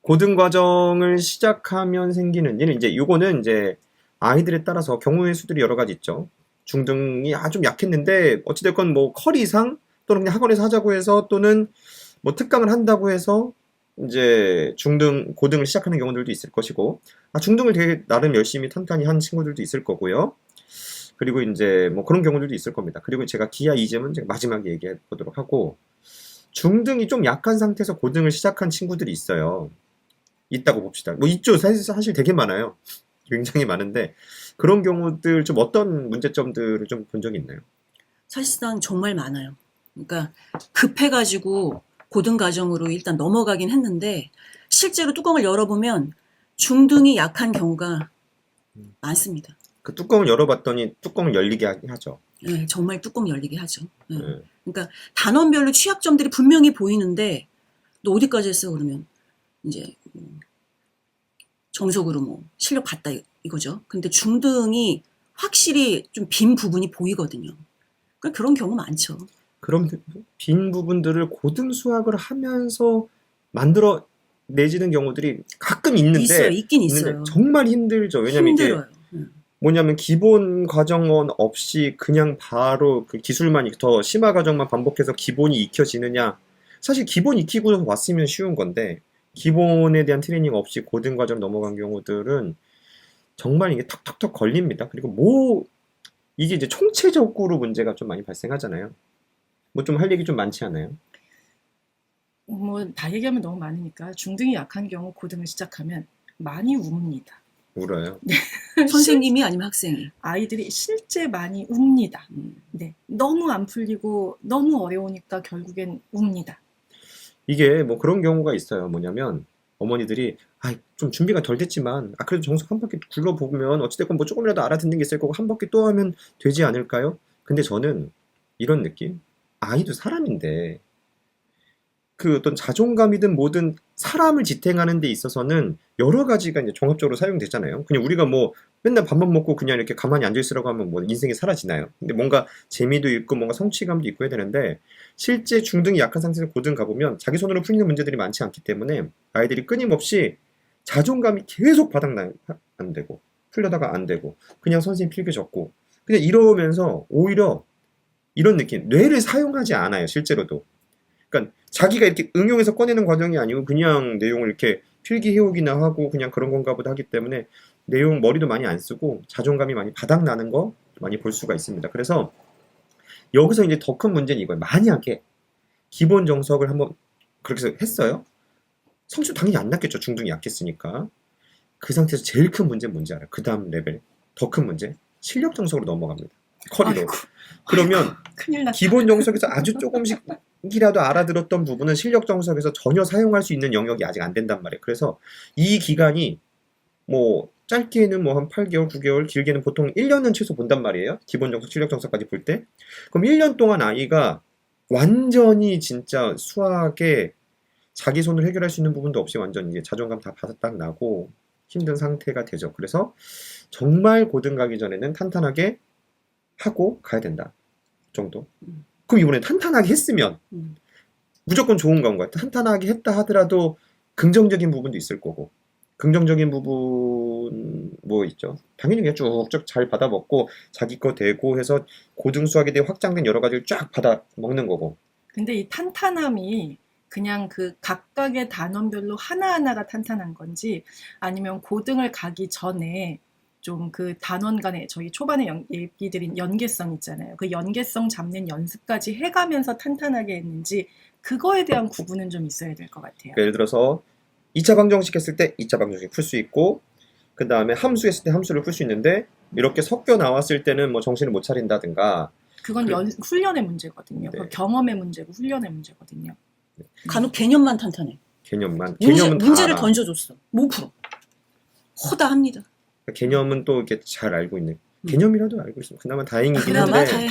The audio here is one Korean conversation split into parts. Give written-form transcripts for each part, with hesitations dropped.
고등 과정을 시작하면 생기는 일은 이제 요거는 이제 아이들에 따라서 경우의 수들이 여러 가지 있죠. 중등이 좀 약했는데 어찌됐건 뭐 커리 이상 또는 그냥 학원에서 하자고 해서 또는 뭐 특강을 한다고 해서 이제 중등, 고등을 시작하는 경우들도 있을 것이고, 중등을 되게 나름 열심히 탄탄히 한 친구들도 있을 거고요. 그리고 이제 뭐 그런 경우들도 있을 겁니다. 그리고 제가 기하 이점은 제가 마지막에 얘기해 보도록 하고, 중등이 좀 약한 상태에서 고등을 시작한 친구들이 있어요. 있다고 봅시다. 뭐 있죠. 사실 되게 많아요. 굉장히 많은데 그런 경우들 좀 어떤 문제점들을 좀 본 적이 있나요? 사실상 정말 많아요. 그러니까 급해가지고 고등과정으로 일단 넘어가긴 했는데 실제로 뚜껑을 열어보면 중등이 약한 경우가 많습니다. 그 뚜껑을 열어봤더니 뚜껑을 열리게 하죠. 예, 정말 뚜껑 열리게 하죠. 예. 예. 그러니까 단원별로 취약점들이 분명히 보이는데 너 어디까지 했어 그러면 이제 정석으로 뭐 실력 봤다 이거죠. 근데 중등이 확실히 좀 빈 부분이 보이거든요. 그러니까 그런 경우 많죠. 그런 빈 부분들을 고등 수학을 하면서 만들어 내지는 경우들이 가끔 있어요. 있는데 있긴 있어요. 정말 힘들죠. 왜냐면 이게 힘들어요. 뭐냐면 기본 과정은 없이 그냥 바로 그 기술만 더 심화 과정만 반복해서 기본이 익혀지느냐. 사실 기본 익히고 왔으면 쉬운 건데 기본에 대한 트레이닝 없이 고등 과정 넘어간 경우들은 정말 이게 턱턱턱 걸립니다. 그리고 뭐 이게 이제 총체적으로 문제가 좀 많이 발생하잖아요. 뭐 좀 할 얘기 좀 많지 않아요? 뭐 다 얘기하면 너무 많으니까 중등이 약한 경우 고등을 시작하면 많이 웁니다. 울어요. 선생님이 아니면 학생이. 아이들이 실제 많이 웁니다. 음. 네, 너무 안 풀리고 너무 어려우니까 결국엔 웁니다. 이게 뭐 그런 경우가 있어요. 뭐냐면 어머니들이 좀 준비가 덜 됐지만 그래도 정석 한 바퀴 굴러보면 어찌됐건 뭐 조금이라도 알아듣는 게 있을 거고 한 바퀴 또 하면 되지 않을까요? 근데 저는 이런 느낌? 아이도 사람인데 그 어떤 자존감이든 뭐든 사람을 지탱하는 데 있어서는 여러 가지가 이제 종합적으로 사용되잖아요. 그냥 우리가 뭐 맨날 밥만 먹고 그냥 이렇게 가만히 앉아 있으라고 하면 뭐 인생이 사라지나요? 근데 뭔가 재미도 있고 뭔가 성취감도 있고 해야 되는데 실제 중등이 약한 상태에서 고등 가보면 자기 손으로 풀리는 문제들이 많지 않기 때문에 아이들이 끊임없이 자존감이 계속 바닥나 안 되고 풀려다가 안 되고 그냥 선생님 필기 적고 그냥 이러면서 오히려 이런 느낌 뇌를 사용하지 않아요 실제로도. 그러니까 자기가 이렇게 응용해서 꺼내는 과정이 아니고 그냥 내용을 이렇게 필기해오기나 하고 그냥 그런 건가 보다 하기 때문에 내용 머리도 많이 안 쓰고 자존감이 많이 바닥나는 거 많이 볼 수가 있습니다. 그래서 여기서 이제 더 큰 문제는 이거예요. 만약에 기본 정석을 한번 그렇게 해서 했어요. 성적 당연히 안 났겠죠. 중등이 약했으니까. 그 상태에서 제일 큰 문제는 뭔지 알아요? 그 다음 레벨. 더 큰 문제. 실력 정석으로 넘어갑니다. 커리로. 아이고, 그러면 큰일 났다. 기본 정석에서 아주 조금씩이라도 알아들었던 부분은 실력 정석에서 전혀 사용할 수 있는 영역이 아직 안 된단 말이에요. 그래서 이 기간이 뭐 짧게는 뭐 한 8개월, 9개월, 길게는 보통 1년은 최소 본단 말이에요. 기본 정석, 실력 정석까지 볼 때. 그럼 1년 동안 아이가 완전히 진짜 수학에 자기 손으로 해결할 수 있는 부분도 없이 완전 이제 자존감 다 바닥 나고 힘든 상태가 되죠. 그래서 정말 고등 가기 전에는 탄탄하게 하고 가야 된다. 정도. 그럼 이번에 탄탄하게 했으면 음. 무조건 좋은 건가요? 탄탄하게 했다 하더라도 긍정적인 부분도 있을 거고 긍정적인 부분 뭐 있죠? 당연히 그냥 쭉쭉 잘 받아 먹고 자기 거 되고 해서 고등 수학에 대해 확장된 여러 가지를 쫙 받아 먹는 거고. 근데 이 탄탄함이 그냥 그 각각의 단원별로 하나하나가 탄탄한 건지 아니면 고등을 가기 전에 좀 그 단원 간에 저희 초반에 얘기 드린 연계성 있잖아요. 그 연계성 잡는 연습까지 해가면서 탄탄하게 했는지 그거에 대한 구분은 좀 있어야 될 것 같아요. 그러니까 예를 들어서 2차 방정식 했을 때 2차 방정식 풀 수 있고 그 다음에 함수 했을 때 함수를 풀 수 있는데 이렇게 섞여 나왔을 때는 뭐 정신을 못 차린다든가. 그건 훈련의 문제거든요. 네. 그 경험의 문제고 훈련의 문제거든요. 간혹 개념만 탄탄해. 개념만 개념은 다 문제를 알아. 던져줬어. 못 풀어. 허다합니다. 개념은 또 이렇게 잘 알고 있는 개념이라도 알고 있으면 그나마 다행이긴 그나마 한데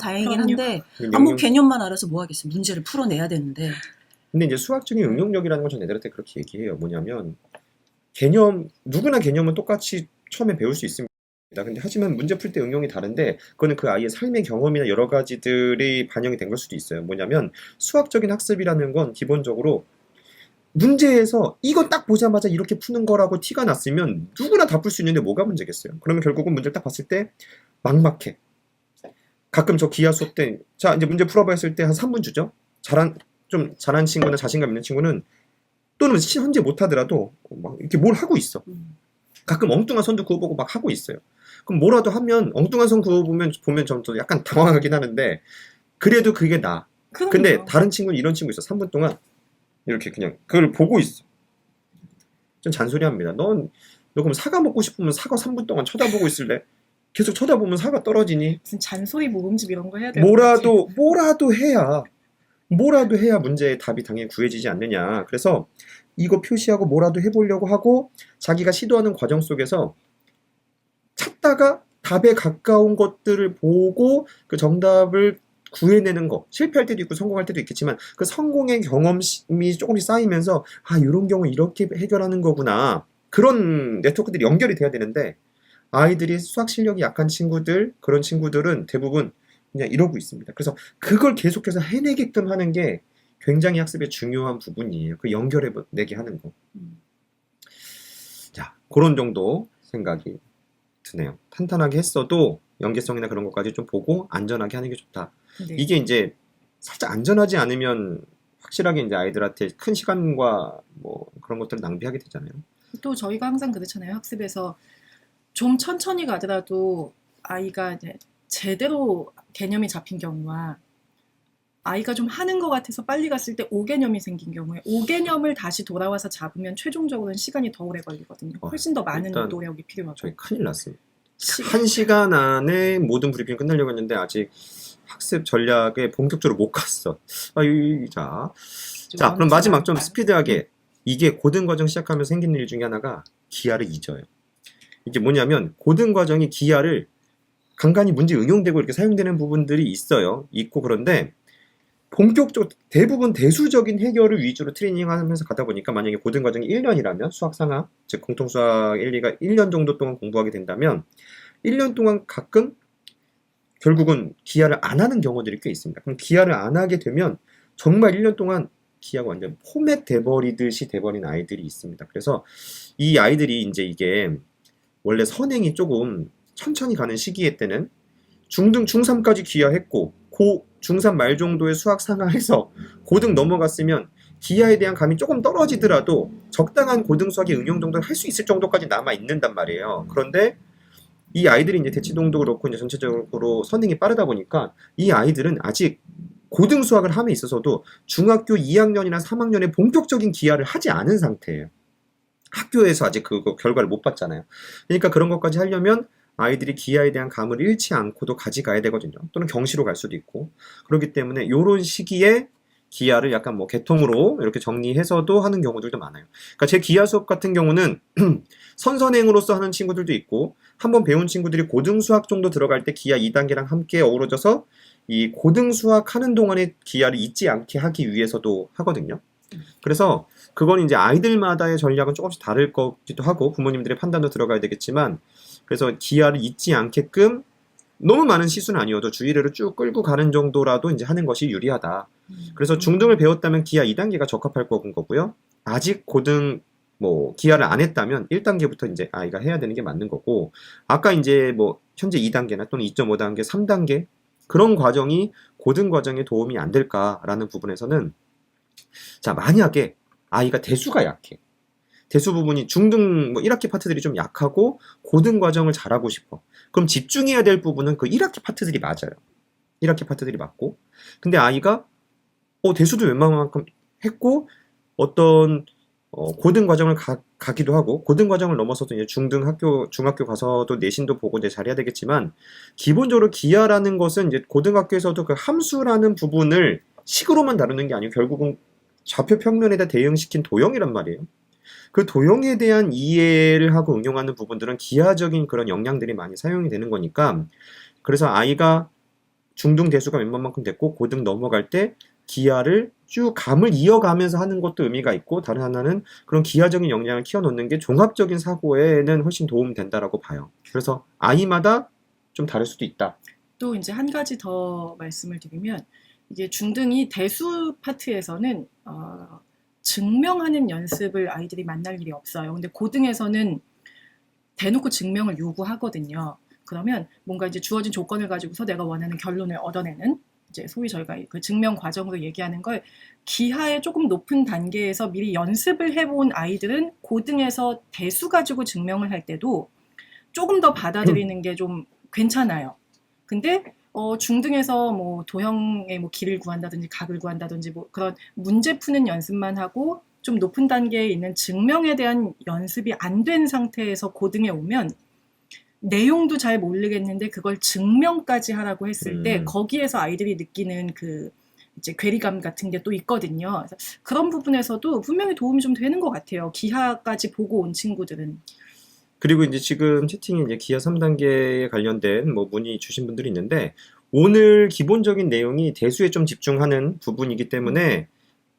다행이긴 그럼요. 한데 영역- 뭐 개념만 알아서 뭐 하겠어. 문제를 풀어내야 되는데. 근데 이제 수학적인 응용력이라는 건 전 애들한테 그렇게 얘기해요. 뭐냐면 개념 누구나 개념은 똑같이 처음에 배울 수 있습니다. 근데 하지만 문제 풀 때 응용이 다른데 그거는 그 아이의 삶의 경험이나 여러 가지들이 반영이 된 걸 수도 있어요. 뭐냐면 수학적인 학습이라는 건 기본적으로 문제에서 이거 딱 보자마자 이렇게 푸는 거라고 티가 났으면 누구나 다 풀 수 있는데 뭐가 문제겠어요? 그러면 결국은 문제를 딱 봤을 때 막막해. 가끔 저 기하 수업 때, 자, 이제 문제 풀어봐 했을 때 한 3분 주죠? 좀 잘한 친구나 자신감 있는 친구는 또는 현재 못하더라도 막 이렇게 뭘 하고 있어. 가끔 엉뚱한 선도 그어보고 막 하고 있어요. 그럼 뭐라도 하면 엉뚱한 선 그어보면 저는 또 약간 당황하긴 하는데 그래도 그게 나. 근데 그럼요. 다른 친구는 이런 친구 있어. 3분 동안 이렇게 그냥 그걸 보고 있어. 좀 잔소리합니다. 너 그럼 사과 먹고 싶으면 사과 3분 동안 쳐다보고 있을래? 계속 쳐다보면 사과 떨어지니? 무슨 잔소리 모음집 이런 거 해야 돼요. 뭐라도 해야 문제의 답이 당연히 구해지지 않느냐. 그래서 이거 표시하고 뭐라도 해보려고 하고 자기가 시도하는 과정 속에서 찾다가 답에 가까운 것들을 보고 그 정답을 구해내는 거. 실패할 때도 있고 성공할 때도 있겠지만 그 성공의 경험이 조금씩 쌓이면서 아, 이런 경우 이렇게 해결하는 거구나. 그런 네트워크들이 연결이 돼야 되는데 아이들이 수학 실력이 약한 친구들, 그런 친구들은 대부분 그냥 이러고 있습니다. 그래서 그걸 계속해서 해내게끔 하는 게 굉장히 학습의 중요한 부분이에요. 그 연결해내게 하는 거. 자, 그런 정도 생각이 드네요. 탄탄하게 했어도 연계성이나 그런 것까지 좀 보고 안전하게 하는 게 좋다. 네. 이게 이제 살짝 안전하지 않으면 확실하게 이제 아이들한테 큰 시간과 뭐 그런 것들을 낭비하게 되잖아요. 또 저희가 항상 그렇잖아요. 학습에서 좀 천천히 가더라도 아이가 이제 제대로 개념이 잡힌 경우와 아이가 좀 하는 것 같아서 빨리 갔을 때 오개념이 생긴 경우에 오개념을 다시 돌아와서 잡으면 최종적으로는 시간이 더 오래 걸리거든요. 훨씬 더 많은 일단 노력이 필요하고. 저희 큰일 났습니다. 시- 1시간 안에 모든 브리핑이 끝나려고 했는데 아직 학습 전략에 본격적으로 못 갔어. 자, 그럼 마지막 좀 스피드하게 이게 고등과정 시작하면서 생기는 일 중에 하나가 기하를 잊어요. 이게 뭐냐면 고등과정이 기하를 간간히 문제 응용되고 이렇게 사용되는 부분들이 있고 그런데 본격적으로 대부분 대수적인 해결을 위주로 트레이닝하면서 가다 보니까 만약에 고등과정이 1년이라면 수학 상학, 즉 공통수학 1, 2가 1년 정도 동안 공부하게 된다면 1년 동안 가끔 결국은 기하를 안 하는 경우들이 꽤 있습니다. 그럼 기하를 안 하게 되면 정말 1년 동안 기하가 완전 포맷 돼버리듯이 돼버린 아이들이 있습니다. 그래서 이 아이들이 이제 이게 원래 선행이 조금 천천히 가는 시기에 때는 중등, 중3까지 기하했고 중3 말 정도의 수학 상하에서 고등 넘어갔으면 기하에 대한 감이 조금 떨어지더라도 적당한 고등 수학의 응용 정도를 할 수 있을 정도까지 남아 있는단 말이에요. 그런데 이 아이들이 이제 대치동도 그렇고 이제 전체적으로 선행이 빠르다 보니까 이 아이들은 아직 고등 수학을 함에 있어서도 중학교 2학년이나 3학년에 본격적인 기하를 하지 않은 상태예요. 학교에서 아직 그 결과를 못 봤잖아요. 그러니까 그런 것까지 하려면 아이들이 기하에 대한 감을 잃지 않고도 가져가야 되거든요. 또는 경시로 갈 수도 있고. 그렇기 때문에 이런 시기에 기하를 약간 뭐 개통으로 이렇게 정리해서도 하는 경우들도 많아요. 그러니까 제 기하 수업 같은 경우는 선선행으로서 하는 친구들도 있고 한번 배운 친구들이 고등 수학 정도 들어갈 때 기하 2단계랑 함께 어우러져서 이 고등 수학 하는 동안에 기하를 잊지 않게 하기 위해서도 하거든요. 그래서 그건 이제 아이들마다의 전략은 조금씩 다를 거기도 하고 부모님들의 판단도 들어가야 되겠지만 그래서 기하를 잊지 않게끔 너무 많은 시수는 아니어도 주의례로 쭉 끌고 가는 정도라도 이제 하는 것이 유리하다. 그래서 중등을 배웠다면 기하 2단계가 적합할 거고요. 아직 고등 뭐 기하를 안 했다면 1단계부터 이제 아이가 해야 되는 게 맞는 거고 아까 이제 뭐 현재 2단계나 또는 2.5단계, 3단계 그런 과정이 고등 과정에 도움이 안 될까라는 부분에서는 자, 만약에 아이가 대수가 약해. 대수 부분이 중등 뭐 1학기 파트들이 좀 약하고 고등 과정을 잘하고 싶어. 그럼 집중해야 될 부분은 그 1학기 파트들이 맞아요. 1학기 파트들이 맞고. 근데 아이가 대수도 웬만큼 했고 어떤 고등 과정을 가기도 하고 고등 과정을 넘어서도 이제 중학교 가서도 내신도 보고 이제 잘해야 되겠지만 기본적으로 기하라는 것은 이제 고등학교에서도 그 함수라는 부분을 식으로만 다루는 게 아니고 결국은 좌표 평면에다 대응시킨 도형이란 말이에요. 그 도형에 대한 이해를 하고 응용하는 부분들은 기하적인 그런 역량들이 많이 사용이 되는 거니까 그래서 아이가 중등 대수가 웬만큼 됐고 고등 넘어갈 때 기하를 쭉 감을 이어가면서 하는 것도 의미가 있고 다른 하나는 그런 기하적인 역량을 키워놓는 게 종합적인 사고에는 훨씬 도움 된다라고 봐요. 그래서 아이마다 좀 다를 수도 있다. 또 이제 한 가지 더 말씀을 드리면 이게 중등이 대수 파트에서는 증명하는 연습을 아이들이 만날 일이 없어요. 근데 고등에서는 대놓고 증명을 요구하거든요. 그러면 뭔가 이제 주어진 조건을 가지고서 내가 원하는 결론을 얻어내는 이제 소위 저희가 그 증명 과정으로 얘기하는 걸 기하의 조금 높은 단계에서 미리 연습을 해본 아이들은 고등에서 대수 가지고 증명을 할 때도 조금 더 받아들이는 게 좀 괜찮아요. 근데 중등에서 뭐 도형의 뭐 길을 구한다든지 각을 구한다든지 뭐 그런 문제 푸는 연습만 하고 좀 높은 단계에 있는 증명에 대한 연습이 안 된 상태에서 고등에 오면 내용도 잘 모르겠는데 그걸 증명까지 하라고 했을 때 거기에서 아이들이 느끼는 그 이제 괴리감 같은 게 또 있거든요. 그래서 그런 부분에서도 분명히 도움이 좀 되는 것 같아요. 기하까지 보고 온 친구들은. 그리고 이제 지금 채팅에 이제 기하 3단계에 관련된 뭐 문의 주신 분들이 있는데 오늘 기본적인 내용이 대수에 좀 집중하는 부분이기 때문에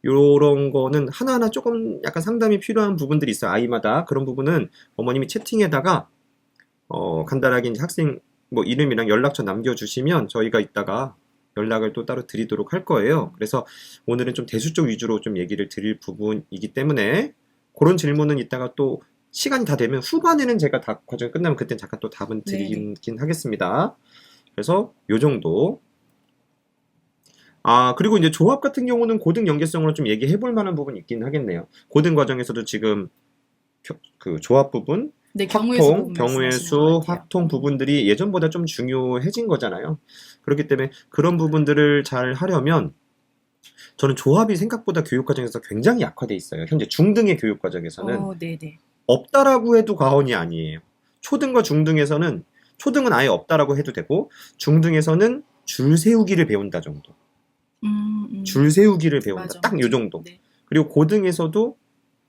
요런 거는 하나하나 조금 약간 상담이 필요한 부분들이 있어요. 아이마다. 그런 부분은 어머님이 채팅에다가 간단하게 이제 학생 뭐 이름이랑 연락처 남겨주시면 저희가 이따가 연락을 또 따로 드리도록 할 거예요. 그래서 오늘은 좀 대수 쪽 위주로 좀 얘기를 드릴 부분이기 때문에 그런 질문은 이따가 또 시간이 다 되면 후반에는 제가 다 과정이 끝나면 그땐 잠깐 또 답은 드리긴 하겠습니다. 그래서 요 정도. 그리고 이제 조합 같은 경우는 고등 연계성으로 좀 얘기해 볼 만한 부분이 있긴 하겠네요. 고등 과정에서도 지금 그 조합 부분, 네, 확통, 경우의 수, 확통 부분들이 예전보다 좀 중요해진 거잖아요. 그렇기 때문에 그런 부분들을 잘 하려면 저는 조합이 생각보다 교육 과정에서 굉장히 약화돼 있어요. 현재 중등의 교육 과정에서는 네네. 없다라고 해도 과언이 아니에요. 초등과 중등에서는 초등은 아예 없다라고 해도 되고 중등에서는 줄 세우기를 배운다 정도. 줄 세우기를 배운다. 맞아, 딱 요 정도. 네. 그리고 고등에서도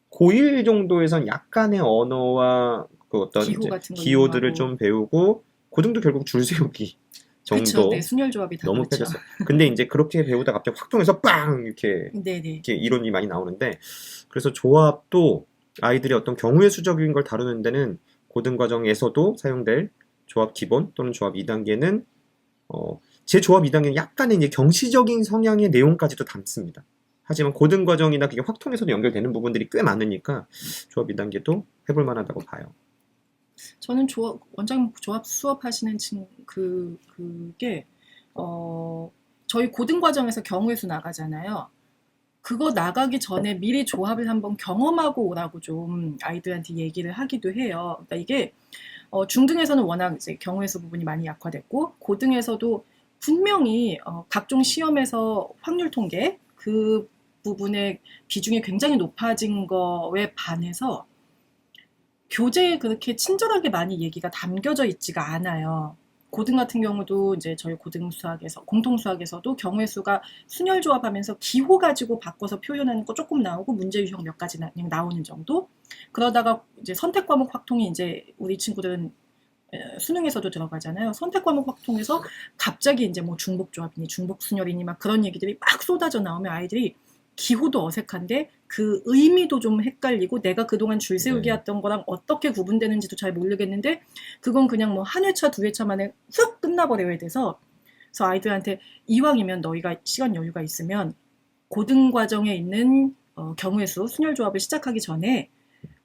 고1 정도에선 약간의 언어와 그 어떤 기호 이제 같은 거 기호들을 이용하고. 좀 배우고 고등도 결국 줄 세우기 정도. 그쵸, 네, 순열 조합이 다 너무 그렇죠. 패졌어요. 근데 이제 그렇게 배우다 갑자기 확통해서 빵 네네. 이렇게 이론이 많이 나오는데 그래서 조합도 아이들이 어떤 경우의 수적인 걸 다루는 데는 고등 과정에서도 사용될 조합 기본 또는 조합 2단계는 제 조합 2단계는 약간의 이제 경시적인 성향의 내용까지도 담습니다. 하지만 고등 과정이나 그게 확통에서도 연결되는 부분들이 꽤 많으니까 조합 2단계도 해볼 만하다고 봐요. 저는 원장님 조합 수업하시는 그게 저희 고등 과정에서 경우의 수 나가잖아요. 그거 나가기 전에 미리 조합을 한번 경험하고 오라고 좀 아이들한테 얘기를 하기도 해요. 그러니까 이게 중등에서는 워낙 이제 경우의 수 부분이 많이 약화됐고 고등에서도 분명히 각종 시험에서 확률 통계 그 부분의 비중이 굉장히 높아진 거에 반해서 교재에 그렇게 친절하게 많이 얘기가 담겨져 있지가 않아요. 고등 같은 경우도 이제 저희 고등 수학에서 공통 수학에서도 경우의 수가 순열 조합하면서 기호 가지고 바꿔서 표현하는 거 조금 나오고 문제 유형 몇 가지 그냥 나오는 정도. 그러다가 이제 선택 과목 확통이 이제 우리 친구들은 수능에서도 들어가잖아요. 선택 과목 확통에서 갑자기 이제 뭐 중복 조합이니 중복 순열이니 막 그런 얘기들이 막 쏟아져 나오면 아이들이 기호도 어색한데 그 의미도 좀 헷갈리고 내가 그동안 줄 세우기 했던 거랑 어떻게 구분되는지도 잘 모르겠는데 그건 그냥 뭐 한 회차 두 회차 만에 훅 끝나버려야 돼서 그래서 아이들한테 이왕이면 너희가 시간 여유가 있으면 고등 과정에 있는 경우의 수 순열 조합을 시작하기 전에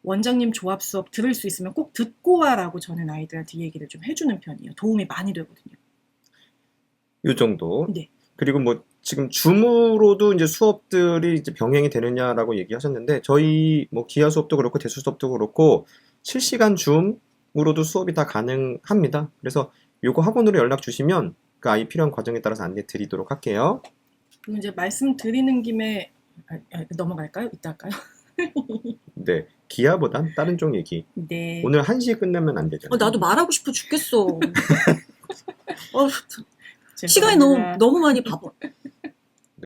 원장님 조합 수업 들을 수 있으면 꼭 듣고 와라고 저는 아이들한테 얘기를 좀 해주는 편이에요. 도움이 많이 되거든요. 요 정도. 네. 그리고 뭐 지금 줌으로도 이제 수업들이 이제 병행이 되느냐라고 얘기하셨는데 저희 뭐 기하 수업도 그렇고 대수 수업도 그렇고 실시간 줌으로도 수업이 다 가능합니다. 그래서 요거 학원으로 연락 주시면 그 아이 필요한 과정에 따라서 안내 드리도록 할게요. 그리고 이제 말씀드리는 김에 넘어갈까요? 이따 할까요? 네. 기하보단 다른 쪽 얘기. 네. 오늘 1시에 끝나면 안 되잖아요. 나도 말하고 싶어 죽겠어. 시간이 죄송합니다. 너무 많이